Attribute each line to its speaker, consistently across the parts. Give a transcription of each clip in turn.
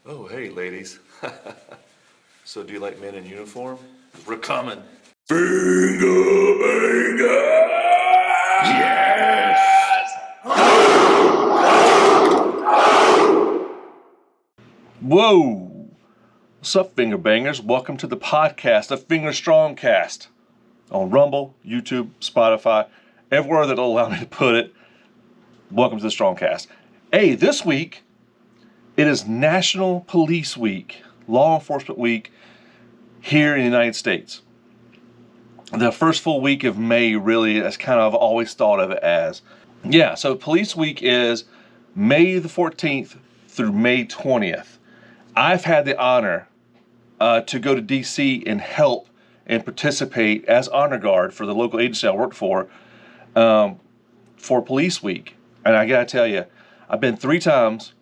Speaker 1: Oh, hey, ladies. So, do you like men in uniform? We're coming. Finger banger! Yes!
Speaker 2: Whoa! What's up, finger bangers? Welcome to the podcast, the FingerStrongTactical, on Rumble, YouTube, Spotify, everywhere that'll allow me to put it. Welcome to the Strongcast. Hey, this week it is National Police Week, Law Enforcement Week here in the United States. The first full week of May, really, that's kind of always thought of it as. Yeah, so Police Week is May the 14th through May 20th. I've had the honor to go to D.C. and help and participate as honor guard for the local agency I worked for Police Week. And I gotta tell you, I've been 3 times,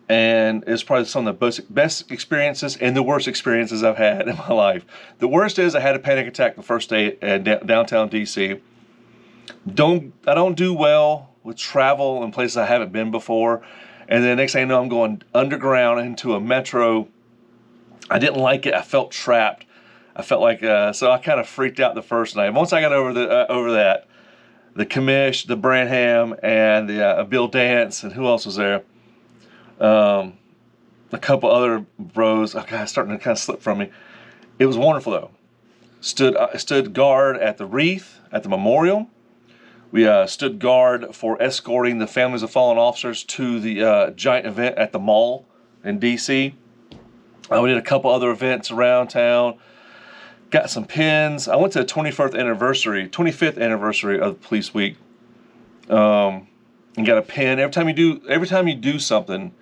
Speaker 2: and it's probably some of the best experiences and the worst experiences I've had in my life. The worst is I had a panic attack the first day at downtown D.C. I don't do well with travel in places I haven't been before. And then next thing I know, I'm going underground into a metro. I didn't like it. I felt trapped. I felt like so I kind of freaked out the first night. Once I got over that, the commish, the Branham, and the Bill Dance, and who else was there? A couple other bros. Oh God, it's starting to kind of slip from me. It was wonderful though. Stood guard at the wreath at the memorial. We stood guard for escorting the families of fallen officers to the giant event at the mall in D.C. We did a couple other events around town. Got some pins. I went to the 25th anniversary of Police Week, and got a pin. Every time you do something,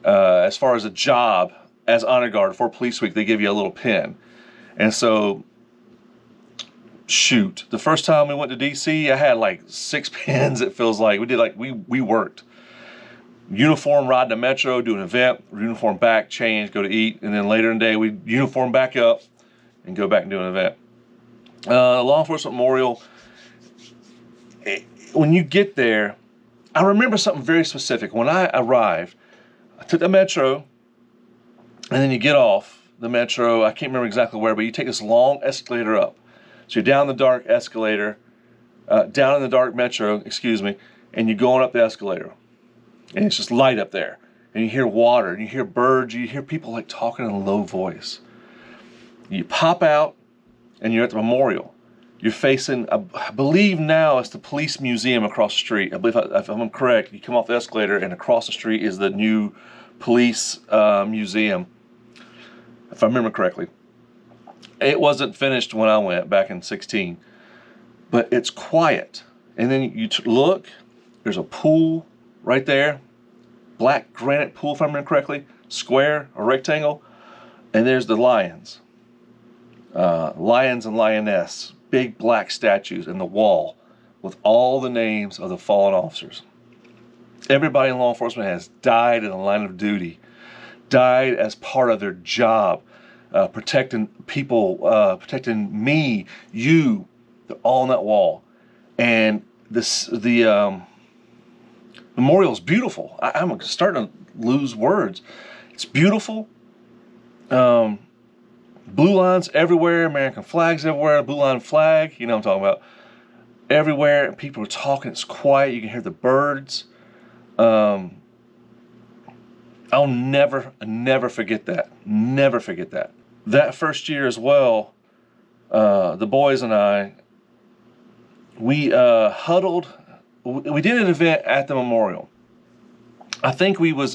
Speaker 2: as far as a job as honor guard for Police Week, they give you a little pin. And so, shoot, the first time we went to D.C., I had like 6 pins. It feels like we worked. Uniform, riding the metro, do an event, uniform back, change, go to eat, and then later in the day we uniform back up and go back and do an event. Law Enforcement Memorial, when you get there, I remember something very specific. When I arrived, I took the metro, and then you get off the metro, I can't remember exactly where, but you take this long escalator up. So you're down the dark escalator, down in the dark metro, and you're going up the escalator. And it's just light up there. And you hear water, and you hear birds, you hear people like talking in a low voice. You pop out, and you're at the memorial. You're facing, I believe now it's the police museum across the street. I believe, if I'm correct, you come off the escalator, and across the street is the new police museum, if I remember correctly. It wasn't finished when I went back in 2016, but it's quiet. And then you look, there's a pool right there, black granite pool if I remember correctly, square or rectangle, and there's the lions and lioness, big black statues in the wall with all the names of the fallen officers. Everybody in law enforcement has died in the line of duty, died as part of their job, protecting people, protecting me, you. They're all on that wall. And the memorial is beautiful. I'm starting to lose words. It's beautiful. Blue lines everywhere, American flags everywhere, blue line flag, you know what I'm talking about. Everywhere, and people are talking, it's quiet, you can hear the birds. I'll never forget that. Never forget that. That first year as well, the boys and I, we huddled. We did an event at the memorial. I think we was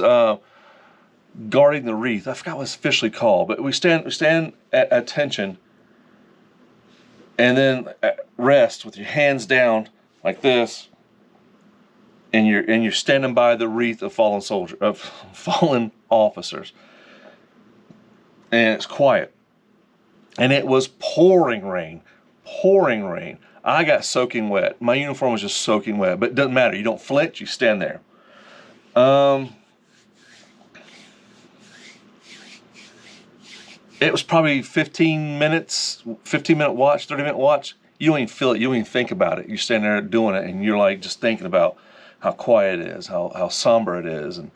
Speaker 2: guarding the wreath. I forgot what it's officially called, but we stand at attention, and then rest with your hands down like this, and you're standing by the wreath of fallen officers, and it's quiet, and it was pouring rain. I got soaking wet. My uniform was just soaking wet, but it doesn't matter. You don't flinch. You stand there. It was probably 15-minute watch, 30-minute watch. You don't even feel it. You don't even think about it. You're standing there doing it, and you're like just thinking about how quiet it is, how somber it is, and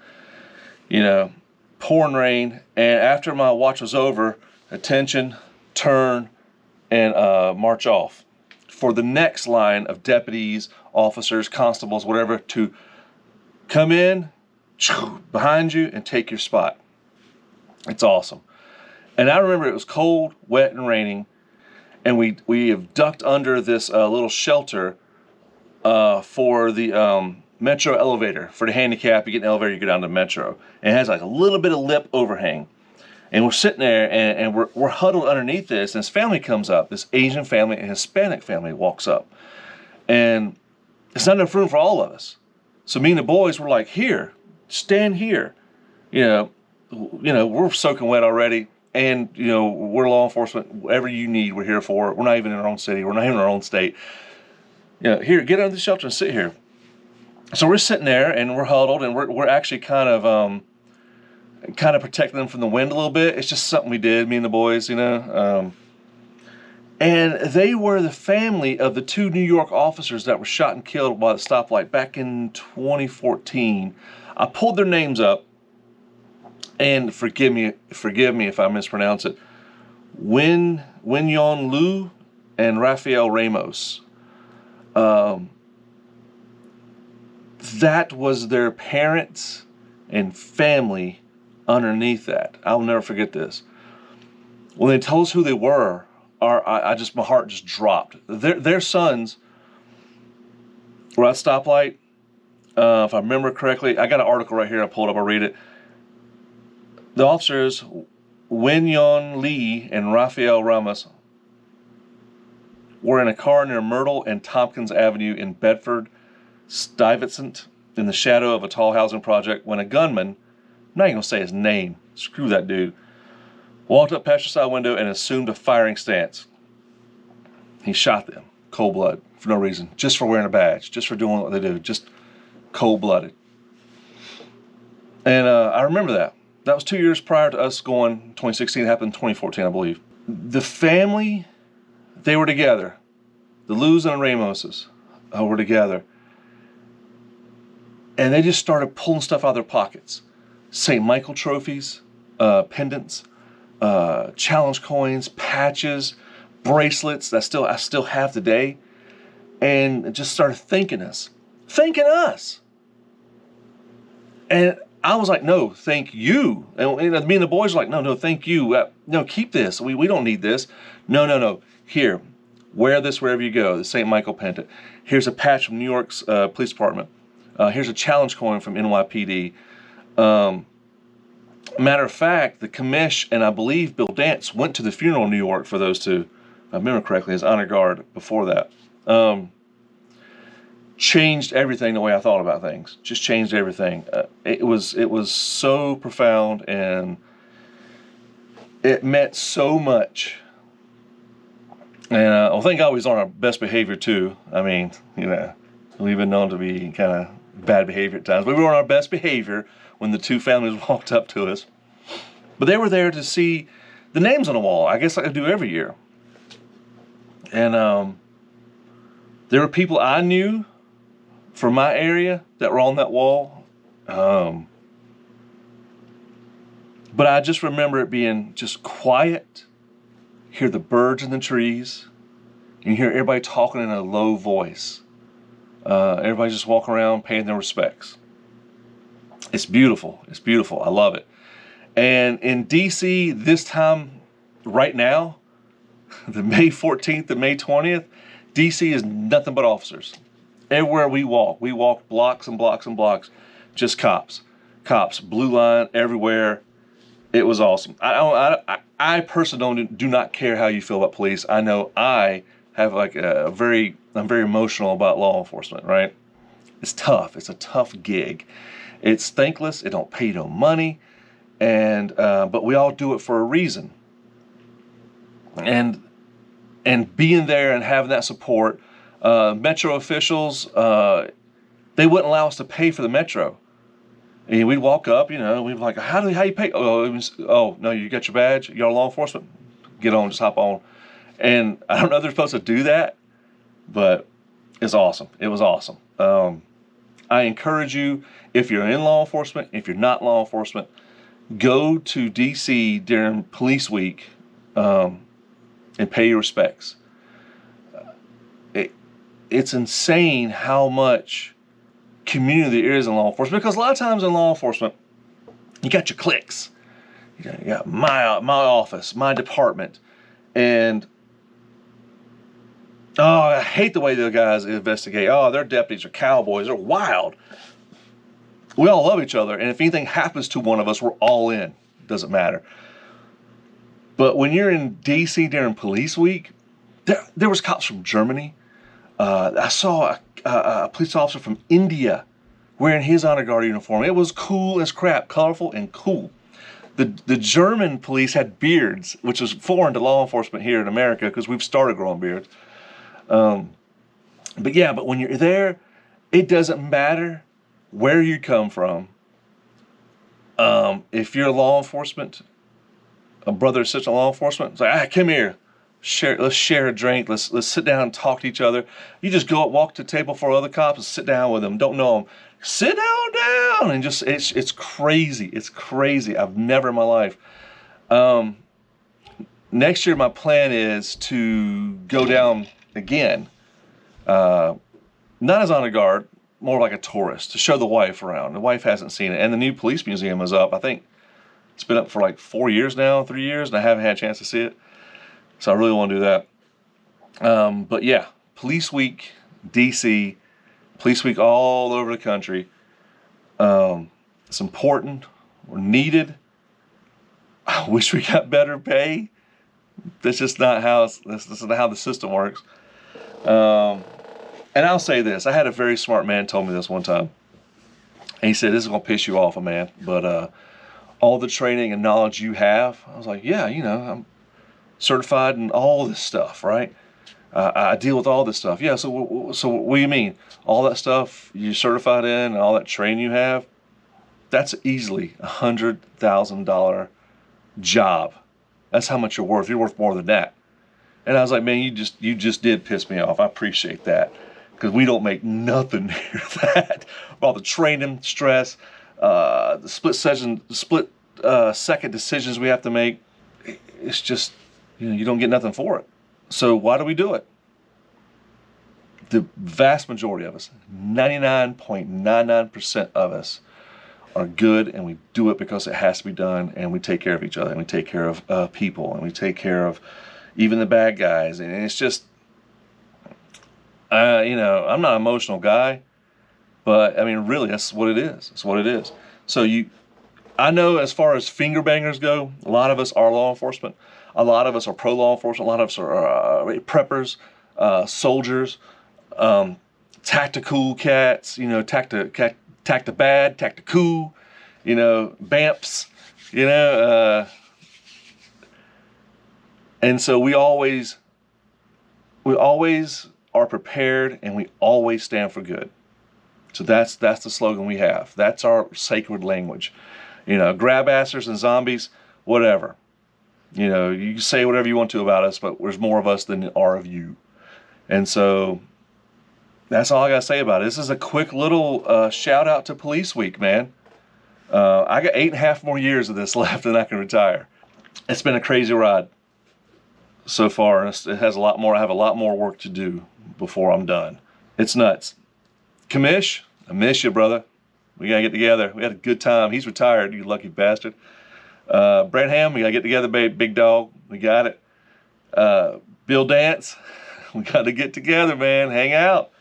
Speaker 2: pouring rain, and after my watch was over, attention, turn, and march off for the next line of deputies, officers, constables, whatever, to come in behind you and take your spot. It's awesome. And I remember it was cold, wet, and raining, and we have ducked under this little shelter for the metro elevator. For the handicap, you get an elevator, you go down to the metro. And it has like a little bit of lip overhang. And we're sitting there, and we're huddled underneath this, and this family comes up, this Asian family and Hispanic family walks up. And it's not enough room for all of us. So me and the boys were like, here, stand here. You know, we're soaking wet already. And, you know, we're law enforcement. Whatever you need, we're here for. We're not even in our own city. We're not even in our own state. You know, here, get under the shelter and sit here. So we're sitting there, and we're huddled, and we're actually kind of protecting them from the wind a little bit. It's just something we did, me and the boys, you know. And they were the family of the 2 New York officers that were shot and killed by the stoplight back in 2014. I pulled their names up, and forgive me if I mispronounce it. Win-Yon Liu and Rafael Ramos. That was their parents and family underneath that. I'll never forget this. When they told us who they were, my heart just dropped. Their sons were at a stoplight. If I remember correctly, I got an article right here. I pulled up. I'll read it. The officers, Win-Yon Lee and Rafael Ramos, were in a car near Myrtle and Tompkins Avenue in Bedford, Stuyvesant, in the shadow of a tall housing project, when a gunman, I'm not even going to say his name, screw that dude, walked up past the side window and assumed a firing stance. He shot them, cold blood, for no reason, just for wearing a badge, just for doing what they do, just cold-blooded. And I remember that. That was 2 years prior to us going, 2016, it happened in 2014, I believe. The family, they were together. The Luz and the Ramoses were together. And they just started pulling stuff out of their pockets. St. Michael trophies, pendants, challenge coins, patches, bracelets that I still have today. And just started thanking us. And I was like, no, thank you. And me and the boys were like, no, thank you. No, keep this. We don't need this. No. Here, wear this wherever you go. The St. Michael pendant. Here's a patch from New York's police department. Here's a challenge coin from NYPD. Matter of fact, the commish and I believe Bill Dance went to the funeral in New York for those two. If I remember correctly, as honor guard before that. Changed everything the way I thought about things. Just changed everything. It was so profound, and it meant so much. And I think I was on our best behavior too. I mean, you know, we've been known to be kind of bad behavior at times, but we were on our best behavior when the 2 families walked up to us. But they were there to see the names on the wall. I guess like I do every year. And there were people I knew from my area that were on that wall. But I just remember it being just quiet. Hear the birds in the trees. And you hear everybody talking in a low voice. Everybody just walking around paying their respects. It's beautiful. It's beautiful. I love it. And in DC this time, right now, the May 14th to May 20th, DC is nothing but officers. Everywhere we walk blocks and blocks and blocks, just cops, blue line everywhere. It was awesome. I personally do not care how you feel about police. I know I have like I'm very emotional about law enforcement, right? It's tough. It's a tough gig. It's thankless. It don't pay no money, and but we all do it for a reason. And being there and having that support. Metro officials, they wouldn't allow us to pay for the Metro. And we'd walk up, you know, we'd be like, how you pay? Oh, no, you got your badge? You're law enforcement? Get on, just hop on. And I don't know if they're supposed to do that, but it's awesome. It was awesome. I encourage you, if you're in law enforcement, if you're not law enforcement, go to DC during police week and pay your respects. It's insane how much community there is in law enforcement, because a lot of times in law enforcement, you got your cliques. You got my office, my department, and I hate the way the guys investigate. Oh, their deputies are cowboys. They're wild. We all love each other, and if anything happens to one of us, we're all in. Doesn't matter. But when you're in D.C. during police week, there was cops from Germany. I saw a police officer from India wearing his honor guard uniform. It was cool as crap, colorful and cool. The German police had beards, which is foreign to law enforcement here in America because we've started growing beards. But when you're there, it doesn't matter where you come from. If you're law enforcement, a brother or sister in law enforcement, it's like, come here, let's share a drink, let's sit down and talk to each other. You just go up, walk to the table for other cops and sit down with them. Don't know them. Sit down, and just it's crazy. It's crazy. I've never in my life. Next year, my plan is to go down again. Not as honor guard, more like a tourist, to show the wife around. The wife hasn't seen it. And the new police museum is up. I think it's been up for like 4 years now, 3 years, and I haven't had a chance to see it. So I really want to do that. But yeah, Police Week, DC, Police Week all over the country. It's important. We're needed. I wish we got better pay. That's just not how this is not how the system works. And I'll say this. I had a very smart man tell me this one time. And he said, this is going to piss you off, man, but all the training and knowledge you have. I was like, yeah, I'm certified in all this stuff, right? I deal with all this stuff. Yeah, so what do you mean? All that stuff you're certified in and all that training you have, that's easily $100,000 job. That's how much you're worth. You're worth more than that. And I was like, man, you just did piss me off. I appreciate that. Because we don't make nothing near that. All the training, stress, the split second decisions we have to make. It's just, you don't get nothing for it. So why do we do it? The vast majority of us, 99.99% of us, are good, and we do it because it has to be done, and we take care of each other, and we take care of people, and we take care of even the bad guys. And it's just, I'm not an emotional guy, but I mean, really, that's what it is. That's what it is. So I know as far as finger bangers go, a lot of us are law enforcement. A lot of us are pro law enforcement. A lot of us are preppers, soldiers, tactical cats. Tacta-bad, tactical, BAMPs, and so we always are prepared, and we always stand for good. So that's the slogan we have. That's our sacred language. Grab assers and zombies, whatever. You can say whatever you want to about us, but there's more of us than there are of you. And so that's all I got to say about it. This is a quick little shout out to Police Week, man. I got 8.5 more years of this left and I can retire. It's been a crazy ride so far. It has a lot more. I have a lot more work to do before I'm done. It's nuts. Commish, I miss you, brother. We got to get together. We had a good time. He's retired, you lucky bastard. Branham, we got to get together, babe. Big dog. We got it. Bill Dance, we got to get together, man. Hang out.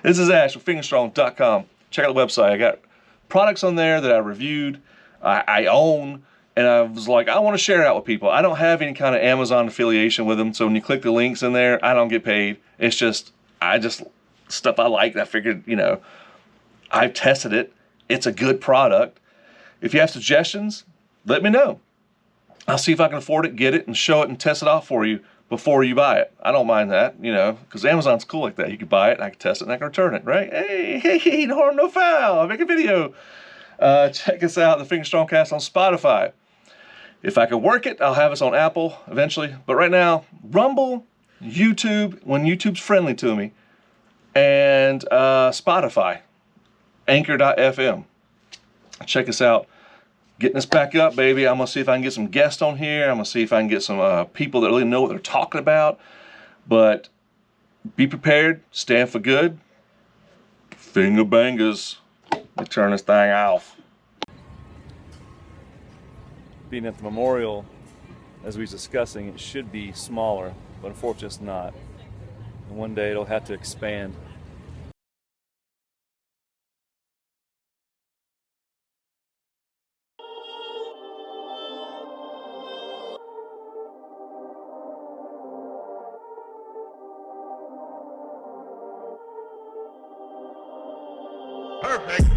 Speaker 2: This is Ash with FingerStrongTactical. Check out the website. I got products on there that I reviewed, I own, and I was like, I want to share it out with people. I don't have any kind of Amazon affiliation with them, so when you click the links in there, I don't get paid. It's just, stuff I like. I figured, I've tested it. It's a good product. If you have suggestions, let me know. I'll see if I can afford it, get it, and show it and test it out for you before you buy it. I don't mind that, because Amazon's cool like that. You can buy it, and I can test it, and I can return it, right? Hey, no harm, no foul. I make a video. Check us out, the FingerStrongcast on Spotify. If I can work it, I'll have us on Apple eventually. But right now, Rumble, YouTube, when YouTube's friendly to me, and Spotify, Anchor.fm. Check us out. getting us back up, baby. I'm gonna see if I can get some guests on here. I'm gonna see if I can get some people that really know what they're talking about. But be prepared, stand for good. Finger bangers. Let me turn this thing off.
Speaker 3: Being at the memorial, as we was discussing, it should be smaller, but unfortunately it's not. And one day it'll have to expand.
Speaker 1: Perfect.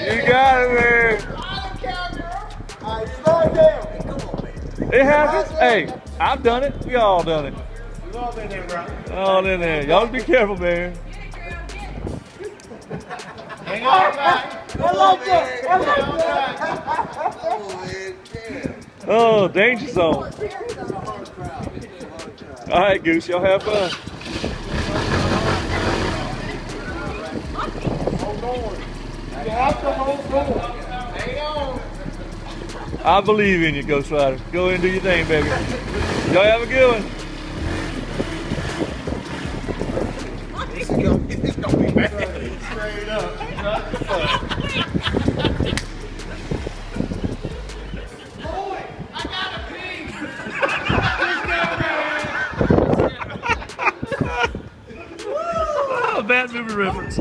Speaker 3: You got it, man. It happens. Hey, I've done it. We all done it.
Speaker 4: We've all been there, bro.
Speaker 3: All in there. Y'all be careful, man.
Speaker 4: Hang on, man.
Speaker 3: Oh, danger zone. All right, Goose, y'all have fun.
Speaker 4: You have to hold on. Hang on.
Speaker 3: I believe in you, Ghost Rider. Go ahead and do your thing, baby. Y'all have a good one.
Speaker 4: It's gonna be bad. Straight up.
Speaker 3: Oh, bad movie reference.